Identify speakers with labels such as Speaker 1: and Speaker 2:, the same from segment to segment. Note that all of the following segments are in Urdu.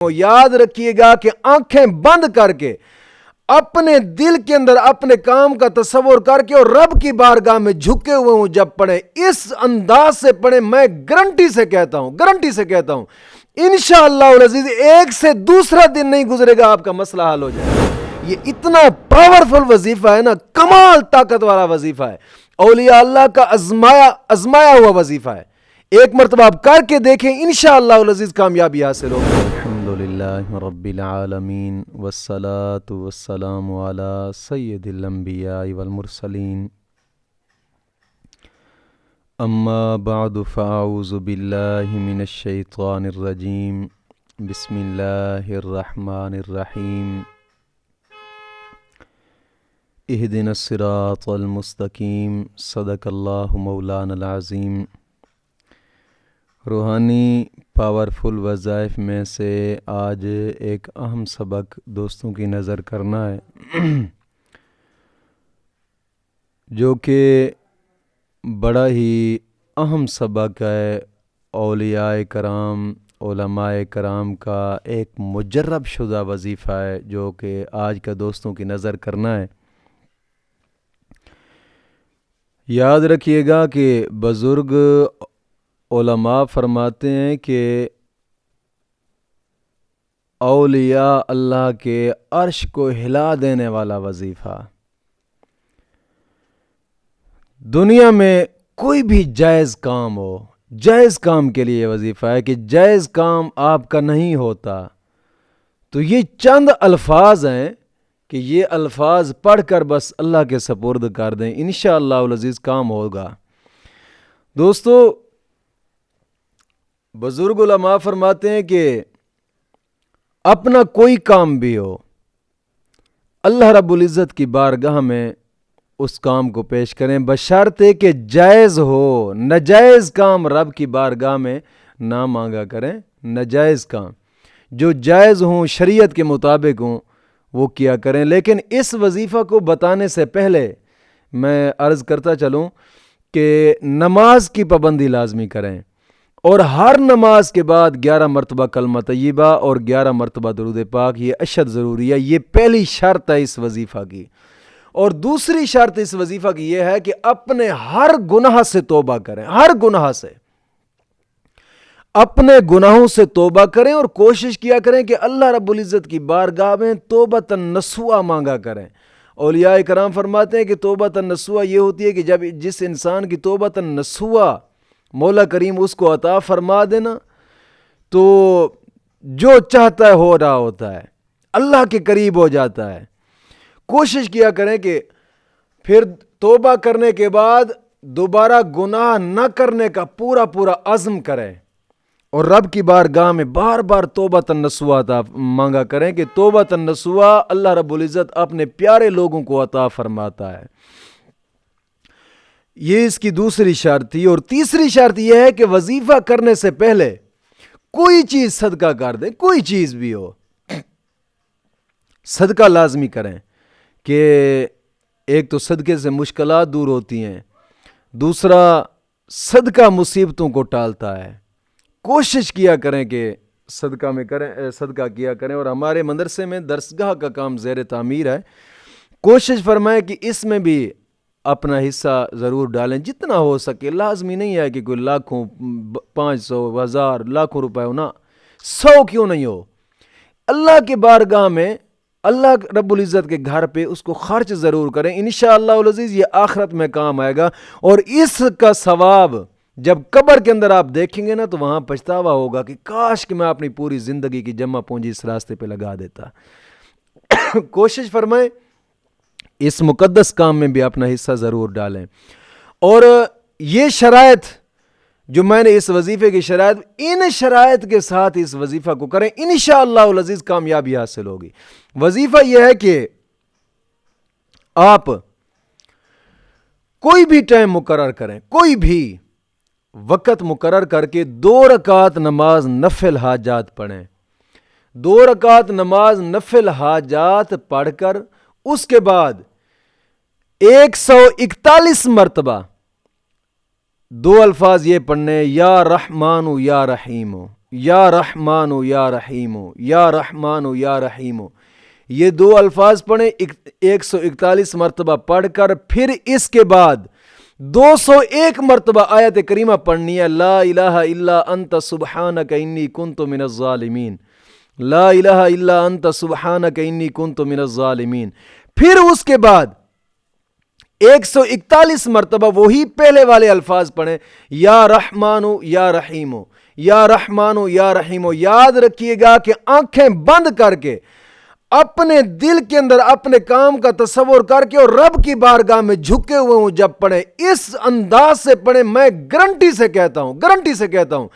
Speaker 1: یاد رکھیے گا کہ آنکھیں بند کر کے اپنے دل کے اندر اپنے کام کا تصور کر کے اور رب کی بارگاہ میں جھکے ہوئے ہوں جب پڑھیں، اس انداز سے پڑھیں، میں گارنٹی سے کہتا ہوں انشاءاللہ العزیز ایک سے دوسرا دن نہیں گزرے گا آپ کا مسئلہ حل ہو جائے. یہ اتنا پاورفل وظیفہ ہے نا، کمال طاقت والا وظیفہ ہے، اولیاء اللہ کا ازمایا ہوا وظیفہ ہے. ایک مرتبہ آپ کر کے دیکھیں، انشاءاللہ العزیز کامیابی حاصل ہوگی. الحمدللہ رب العالمین والصلاة والسلام علی سید الانبیاء والمرسلین، اما بعد فاعوذ باللہ من الشیطان الرجیم، بسم اللہ الرحمن الرحیم، اہدنا الصراط المستقیم، صدق اللہ مولانا العظیم. روحانی پاورفل وظائف میں سے آج ایک اہم سبق دوستوں کی نظر کرنا ہے جو کہ بڑا ہی اہم سبق ہے. اولیاء کرام، علماء کرام کا ایک مجرب شدہ وظیفہ ہے جو کہ آج کا دوستوں کی نظر کرنا ہے. یاد رکھیے گا کہ بزرگ علماء فرماتے ہیں کہ اولیاء اللہ کے عرش کو ہلا دینے والا وظیفہ، دنیا میں کوئی بھی جائز کام ہو، جائز کام کے لیے وظیفہ ہے کہ جائز کام آپ کا نہیں ہوتا تو یہ چند الفاظ ہیں کہ یہ الفاظ پڑھ کر بس اللہ کے سپرد کر دیں، انشاءاللہ العزیز کام ہوگا. دوستو، بزرگ علماء فرماتے ہیں کہ اپنا کوئی کام بھی ہو، اللہ رب العزت کی بارگاہ میں اس کام کو پیش کریں، بشرطے کہ جائز ہو. ناجائز کام رب کی بارگاہ میں نہ مانگا کریں. ناجائز کام جو جائز ہوں، شریعت کے مطابق ہوں، وہ کیا کریں. لیکن اس وظیفہ کو بتانے سے پہلے میں عرض کرتا چلوں کہ نماز کی پابندی لازمی کریں، اور ہر نماز کے بعد 11 مرتبہ کلمہ طیبہ اور 11 مرتبہ درود پاک، یہ اشد ضروری ہے. یہ پہلی شرط ہے اس وظیفہ کی. اور دوسری شرط اس وظیفہ کی یہ ہے کہ اپنے ہر گناہ سے توبہ کریں. ہر گناہ سے، اپنے گناہوں سے توبہ کریں اور کوشش کیا کریں کہ اللہ رب العزت کی بارگاہ میں توبۃ نصوحہ مانگا کریں. اولیاء کرام فرماتے ہیں کہ توبۃ نصوحہ یہ ہوتی ہے کہ جب جس انسان کی توبۃ نصوحہ مولا کریم اس کو عطا فرما دینا تو جو چاہتا ہے ہو رہا ہوتا ہے، اللہ کے قریب ہو جاتا ہے. کوشش کیا کریں کہ پھر توبہ کرنے کے بعد دوبارہ گناہ نہ کرنے کا پورا عزم کریں اور رب کی بارگاہ میں بار بار توبۃ نصوحہ عطا مانگا کریں کہ توبۃ نصوحہ اللہ رب العزت اپنے پیارے لوگوں کو عطا فرماتا ہے. یہ اس کی دوسری شرط تھی. اور تیسری شرط یہ ہے کہ وظیفہ کرنے سے پہلے کوئی چیز صدقہ کر دیں، کوئی چیز بھی ہو، صدقہ لازمی کریں. کہ ایک تو صدقے سے مشکلات دور ہوتی ہیں، دوسرا صدقہ مصیبتوں کو ٹالتا ہے. کوشش کیا کریں کہ صدقہ کیا کریں. اور ہمارے مدرسے میں درسگاہ کا کام زیر تعمیر ہے، کوشش فرمائیں کہ اس میں بھی اپنا حصہ ضرور ڈالیں جتنا ہو سکے. لازمی نہیں ہے کہ کوئی لاکھوں، 500، 1000، لاکھوں روپے ہو، نا 100 کیوں نہیں ہو. اللہ کے بارگاہ میں، اللہ رب العزت کے گھر پہ اس کو خرچ ضرور کریں. انشاءاللہ العزیز یہ آخرت میں کام آئے گا. اور اس کا ثواب جب قبر کے اندر آپ دیکھیں گے نا تو وہاں پچھتاوا ہوگا کہ کاش کہ میں اپنی پوری زندگی کی جمع پونجی اس راستے پہ لگا دیتا. کوشش فرمائیں اس مقدس کام میں بھی اپنا حصہ ضرور ڈالیں. اور یہ شرائط جو میں نے اس وظیفے کی شرائط، ان شرائط کے ساتھ اس وظیفہ کو کریں، انشاءاللہ العزیز کامیابی حاصل ہوگی. وظیفہ یہ ہے کہ آپ کوئی بھی ٹائم مقرر کریں، کوئی بھی وقت مقرر کر کے 2 رکعت نماز نفل حاجات پڑھیں. 2 رکعت نماز نفل حاجات پڑھ کر اس کے بعد 141 مرتبہ 2 الفاظ یہ پڑھنے، یا رحمان یا رحیم. یا رحمانو یا رحیمو، یا رحمانو یا رحیمو، یہ دو الفاظ پڑھیں 141 مرتبہ پڑھ کر، پھر اس کے بعد 201 مرتبہ آیت کریمہ پڑھنی ہے، لا الہ الا انت سبحانک انی کنت من الظالمین، لا الہ الا انت سبحانک انی کنت من الظالمین۔ پھر اس کے بعد 141 مرتبہ وہی پہلے والے الفاظ پڑھیں، یا رحمانو یا رحیمو، یا رحمانو یا رحیمو۔ یاد رکھیے گا کہ آنکھیں بند کر کے اپنے دل کے اندر اپنے کام کا تصور کر کے اور رب کی بارگاہ میں جھکے ہوئے ہوں جب پڑھیں، اس انداز سے پڑھیں، میں گارنٹی سے کہتا ہوں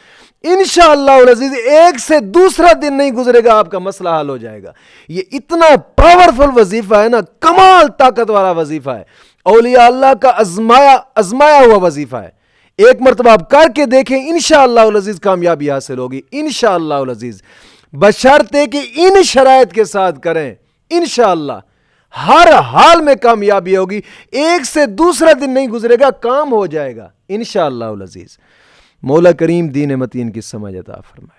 Speaker 1: انشاءاللہ العزیز ایک سے دوسرا دن نہیں گزرے گا آپ کا مسئلہ حل ہو جائے گا۔ یہ اتنا پاورفل وظیفہ ہے نا، کمال طاقت والا وظیفہ ہے، اولیاء اللہ کا ازمایا ہوا وظیفہ ہے۔ ایک مرتبہ آپ کر کے دیکھیں، انشاءاللہ العزیز کامیابی حاصل ہوگی انشاءاللہ العزیز، بشرطے کہ ان شرائط کے ساتھ کریں، انشاءاللہ ہر حال میں کامیابی ہوگی، ایک سے دوسرا دن نہیں گزرے گا، کام ہو جائے گا انشاءاللہ العزیز۔ مولا کریم دین متین کی سمجھ عطا فرمائے۔